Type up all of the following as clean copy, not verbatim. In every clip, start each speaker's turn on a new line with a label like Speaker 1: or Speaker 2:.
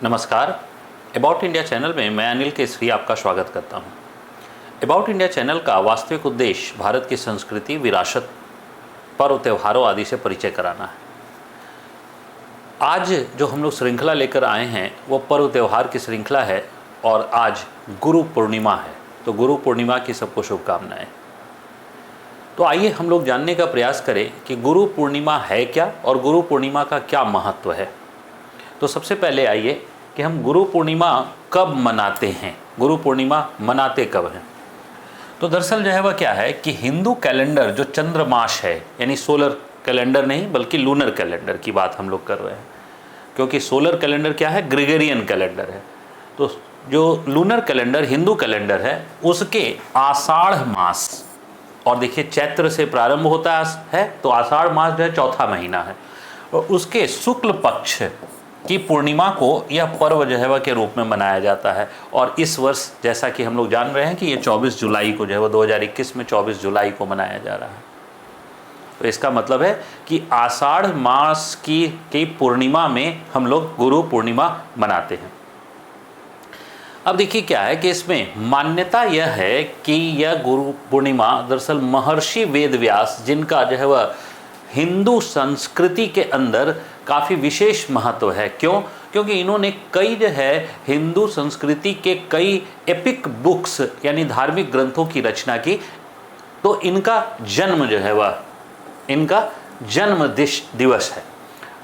Speaker 1: नमस्कार। About India channel में मैं अनिल केसरी आपका स्वागत करता हूं। अबाउट इंडिया चैनल का वास्तविक उद्देश्य भारत की संस्कृति, विरासत, पर्व, त्योहारों आदि से परिचय कराना है। आज जो हम लोग श्रृंखला लेकर आए हैं वो पर्व त्यौहार की श्रृंखला है और आज गुरु पूर्णिमा है। तो गुरु पूर्णिमा की सबको शुभकामनाएं। तो आइए हम लोग जानने का प्रयास करें कि गुरु पूर्णिमा है क्या और गुरु पूर्णिमा का क्या महत्व है। तो सबसे पहले आइए कि हम गुरु पूर्णिमा कब मनाते हैं, गुरु पूर्णिमा मनाते कब हैं। तो दरअसल जो है वह क्या है कि हिंदू कैलेंडर जो चंद्रमास है, यानी सोलर कैलेंडर नहीं बल्कि लूनर कैलेंडर की बात हम लोग कर रहे हैं, क्योंकि सोलर कैलेंडर क्या है, ग्रेगोरियन कैलेंडर है। तो जो लूनर कैलेंडर हिंदू कैलेंडर है उसके आषाढ़ मास, और देखिए चैत्र से प्रारंभ होता है तो आषाढ़ मास जो है चौथा महीना है, और उसके शुक्ल पक्ष की पूर्णिमा को यह पर्व जो है वह के रूप में मनाया जाता है। और इस वर्ष जैसा कि हम लोग जान रहे हैं कि ये 24 जुलाई को जो है वह 2021 में 24 जुलाई को मनाया जा रहा है। तो इसका मतलब है कि आषाढ़ मास की पूर्णिमा में हम लोग गुरु पूर्णिमा मनाते हैं। अब देखिए क्या है कि इसमें मान्यता यह है कि यह गुरु पूर्णिमा दरअसल महर्षि वेदव्यास, जिनका जो है वह हिंदू संस्कृति के अंदर काफ़ी विशेष महत्व है। क्यों? क्योंकि इन्होंने कई जो है हिंदू संस्कृति के कई एपिक बुक्स यानी धार्मिक ग्रंथों की रचना की। तो इनका जन्म जो है वह इनका जन्म दिवस है।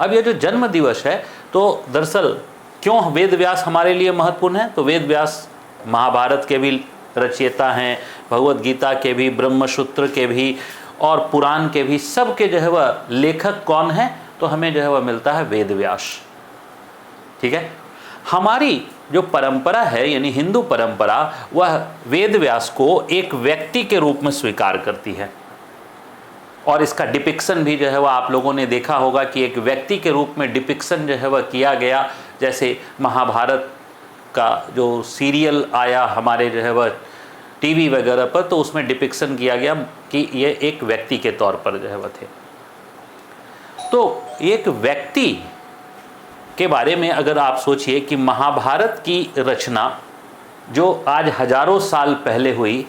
Speaker 1: अब यह जो जन्म दिवस है तो दरअसल क्यों वेद व्यास हमारे लिए महत्वपूर्ण है? तो वेद व्यास महाभारत के भी रचयिता हैं, भगवद गीता के भी, ब्रह्मसूत्र के भी और पुराण के भी, सब के जो है वह लेखक कौन है? तो हमें जो है वह मिलता है वेद व्यास। ठीक है, हमारी जो परंपरा है यानी हिंदू परंपरा, वह वेद व्यास को एक व्यक्ति के रूप में स्वीकार करती है। और इसका डिपिक्शन भी जो है वह आप लोगों ने देखा होगा कि एक व्यक्ति के रूप में डिपिक्शन जो है वह किया गया। जैसे महाभारत का जो सीरियल आया हमारे जो है वह टीवी वगैरह पर, तो उसमें डिपिक्शन किया गया कि ये एक व्यक्ति के तौर पर जो है वह थे। तो एक व्यक्ति के बारे में अगर आप सोचिए कि महाभारत की रचना जो आज हजारों साल पहले हुई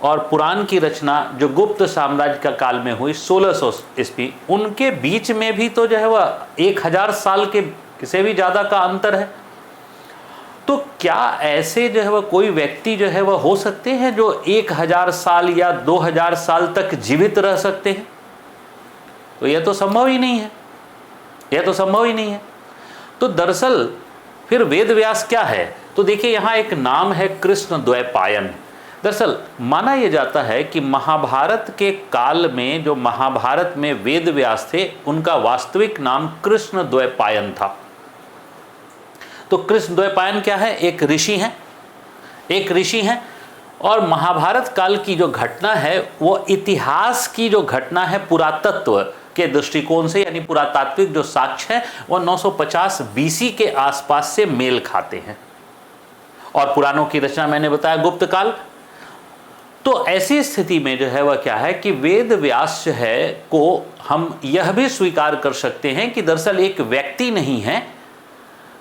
Speaker 1: और पुराण की रचना जो गुप्त साम्राज्य का काल में हुई 1600 ईस्वी, उनके बीच में भी तो जो है वह 1000 साल के से भी ज़्यादा का अंतर है। तो क्या ऐसे जो है वह कोई व्यक्ति जो है वह हो सकते हैं जो 1000 साल या 2000 साल तक जीवित रह सकते हैं? तो यह तो संभव ही नहीं है, यह तो संभव ही नहीं है। तो दरअसल फिर वेद व्यास क्या है? तो देखिए यहाँ एक नाम है कृष्ण द्वैपायन। दरअसल माना यह जाता है कि महाभारत के काल में जो महाभारत में वेद व्यास थे उनका वास्तविक नाम कृष्ण द्वैपायन था। तो कृष्ण द्वैपायन क्या है? एक ऋषि हैं, एक ऋषि हैं। और महाभारत काल की जो घटना है वो इतिहास की जो घटना है पुरातत्व के दृष्टिकोण से, यानी पुरातात्विक जो साक्ष्य है वह 950 बीसी के आसपास से मेल खाते हैं। और पुराणों की रचना मैंने बताया गुप्त काल। तो ऐसी स्थिति में जो है वह क्या है कि वेद व्यास जो है को हम यह भी स्वीकार कर सकते हैं कि दरअसल एक व्यक्ति नहीं है,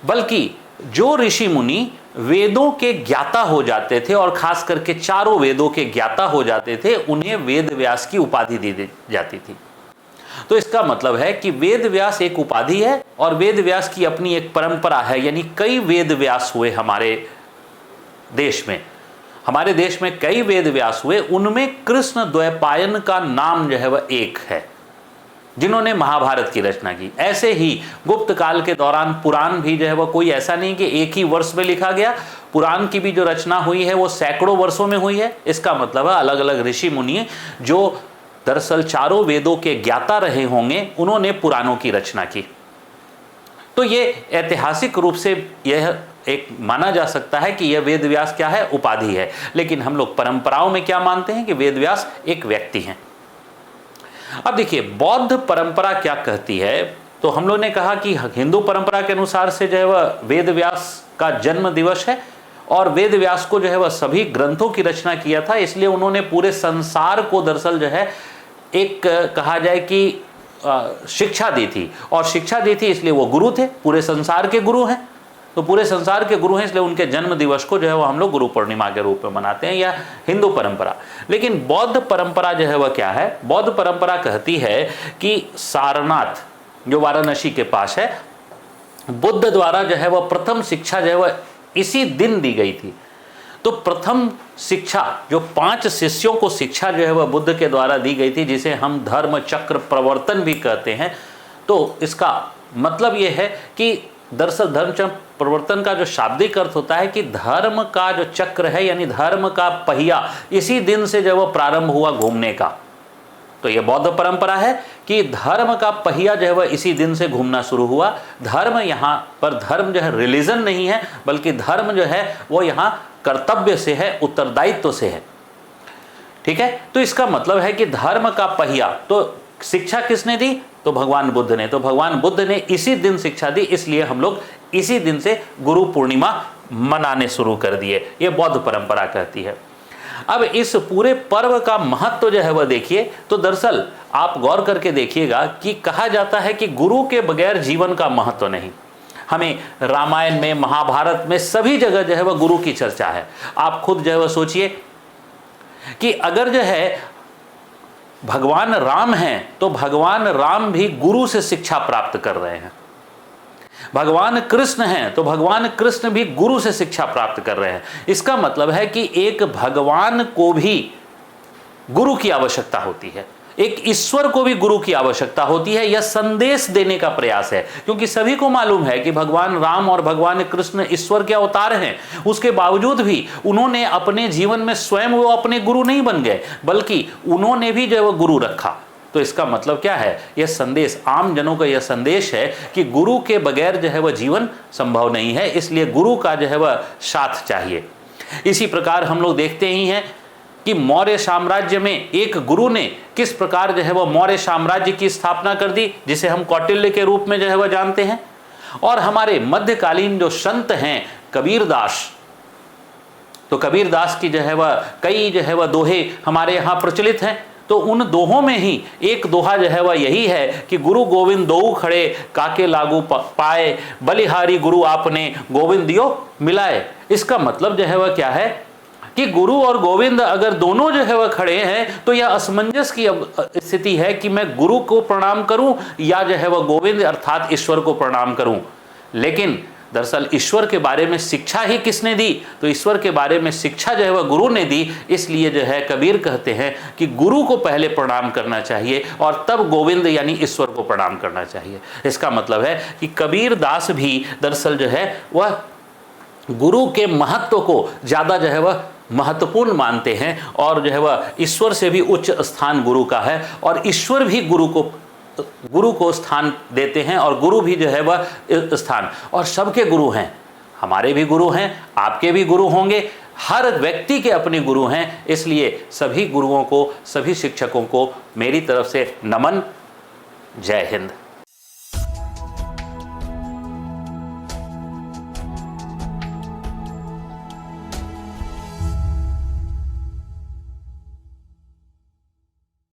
Speaker 1: बल्कि जो ऋषि मुनि वेदों के ज्ञाता हो जाते थे और खास करके चारों वेदों के ज्ञाता हो जाते थे, उन्हें वेद व्यास की उपाधि दी जाती थी। तो इसका मतलब है कि वेद व्यास एक उपाधि है और वेद व्यास की अपनी एक परंपरा है, यानी कई वेद व्यास हुए हमारे देश में। हमारे देश में कई वेद व्यास हुए, उनमें कृष्ण द्वैपायन का नाम जो है वह एक है, जिन्होंने महाभारत की रचना की। ऐसे ही गुप्त काल के दौरान पुराण भी जो है वह कोई ऐसा नहीं कि एक ही वर्ष में लिखा गया। पुराण की भी जो रचना हुई है वो सैकड़ों वर्षों में हुई है। इसका मतलब है अलग अलग ऋषि मुनि जो दरअसल चारों वेदों के ज्ञाता रहे होंगे, उन्होंने पुराणों की रचना की। तो ये ऐतिहासिक रूप से यह एक माना जा सकता है कि यह वेद व्यास क्या है? उपाधि है। लेकिन हम लोग परंपराओं में क्या मानते हैं कि वेद व्यास एक व्यक्ति हैं। अब देखिए बौद्ध परंपरा क्या कहती है। तो हम लोग ने कहा कि हिंदू परंपरा के अनुसार से जो है वह वेद व्यास का जन्म दिवस है और वेद व्यास को जो है वह सभी ग्रंथों की रचना किया था, इसलिए उन्होंने पूरे संसार को दरअसल जो है एक कहा जाए कि शिक्षा दी थी, और शिक्षा दी थी इसलिए वो गुरु थे, पूरे संसार के गुरु हैं। तो पूरे संसार के गुरु हैं, इसलिए उनके जन्म दिवस को जो है वो हम लोग गुरु पूर्णिमा के रूप में मनाते हैं, या हिंदू परंपरा। लेकिन बौद्ध परंपरा जो है वह क्या है? बौद्ध परंपरा कहती है कि सारनाथ जो वाराणसी के पास है, बुद्ध द्वारा जो है वह प्रथम शिक्षा जो है वह इसी दिन दी गई थी। तो प्रथम शिक्षा जो 5 शिष्यों को शिक्षा जो है वह बुद्ध के द्वारा दी गई थी, जिसे हम धर्म चक्र प्रवर्तन भी कहते हैं। तो इसका मतलब यह है कि दरअसल धर्म चक्र प्रवर्तन का जो शाब्दिक अर्थ होता है कि धर्म का जो चक्र है, यानी धर्म का पहिया इसी दिन से जो वह प्रारंभ हुआ घूमने का। तो यह बौद्ध परंपरा है कि धर्म का पहिया जो है वह इसी दिन से घूमना शुरू हुआ। धर्म यहाँ पर धर्म जो है रिलीजन नहीं है, बल्कि धर्म जो है वो यहाँ कर्तव्य से है, उत्तरदायित्व से है। ठीक है, तो इसका मतलब है कि धर्म का पहिया, तो शिक्षा किसने दी? तो भगवान बुद्ध ने। तो भगवान बुद्ध ने इसी दिन शिक्षा दी, इसलिए हम लोग इसी दिन से गुरु पूर्णिमा मनाने शुरू कर दिए। ये बौद्ध परंपरा कहती है। अब इस पूरे पर्व का महत्व जो है वह देखिए, तो दरअसल आप गौर करके देखिएगा कि कहा जाता है कि गुरु के बगैर जीवन का महत्व नहीं। हमें रामायण में, महाभारत में, सभी जगह जो है वह गुरु की चर्चा है। आप खुद जो है वह सोचिए कि अगर जो है भगवान राम हैं, तो भगवान राम भी गुरु से शिक्षा प्राप्त कर रहे हैं। भगवान कृष्ण हैं, तो भगवान कृष्ण भी गुरु से शिक्षा प्राप्त कर रहे हैं। इसका मतलब है कि एक भगवान को भी गुरु की आवश्यकता होती है, एक ईश्वर को भी गुरु की आवश्यकता होती है। यह संदेश देने का प्रयास है, क्योंकि सभी को मालूम है कि भगवान राम और भगवान कृष्ण ईश्वर के अवतार हैं। उसके बावजूद भी उन्होंने अपने जीवन में स्वयं वो अपने गुरु नहीं बन गए, बल्कि उन्होंने भी जो है वो गुरु रखा। तो इसका मतलब क्या है? यह संदेश, आम जनों का यह संदेश है कि गुरु के बगैर जो है वह जीवन संभव नहीं है, इसलिए गुरु का जो है वह साथ चाहिए। इसी प्रकार हम लोग देखते ही हैं कि मौर्य साम्राज्य में एक गुरु ने किस प्रकार जो है वह मौर्य साम्राज्य की स्थापना कर दी, जिसे हम कौटिल्य के रूप में जो है वह जानते हैं। और हमारे मध्यकालीन जो संत हैं कबीरदास, तो कबीरदास की जो है वह कई जो है वह दोहे हमारे यहाँ प्रचलित हैं। तो उन दोहों में ही एक दोहा जो है वह यही है कि गुरु गोविंद दोऊ खड़े काके लागू पाए, बलिहारी गुरु आपने गोविंद दियो मिलाए। इसका मतलब जो है वह क्या है कि गुरु और गोविंद अगर दोनों जो है वह खड़े हैं, तो यह असमंजस की स्थिति है कि मैं गुरु को प्रणाम करूं या जो है वह गोविंद अर्थात ईश्वर को प्रणाम करूं। लेकिन दरअसल ईश्वर के बारे में शिक्षा ही किसने दी? तो ईश्वर के बारे में शिक्षा जो है वह गुरु ने दी। इसलिए जो है कबीर कहते हैं कि गुरु को पहले प्रणाम करना चाहिए और तब गोविंद यानी ईश्वर को प्रणाम करना चाहिए। इसका मतलब है कि कबीर दास भी दरअसल जो है वह गुरु के महत्व को ज़्यादा जो है वह महत्वपूर्ण मानते हैं, और जो है वह ईश्वर से भी उच्च स्थान गुरु का है, और ईश्वर भी गुरु को स्थान देते हैं, और गुरु भी जो है वह स्थान, और सबके गुरु हैं। हमारे भी गुरु हैं, आपके भी गुरु होंगे, हर व्यक्ति के अपने गुरु हैं। इसलिए सभी गुरुओं को, सभी शिक्षकों को मेरी तरफ से नमन। जय हिंद।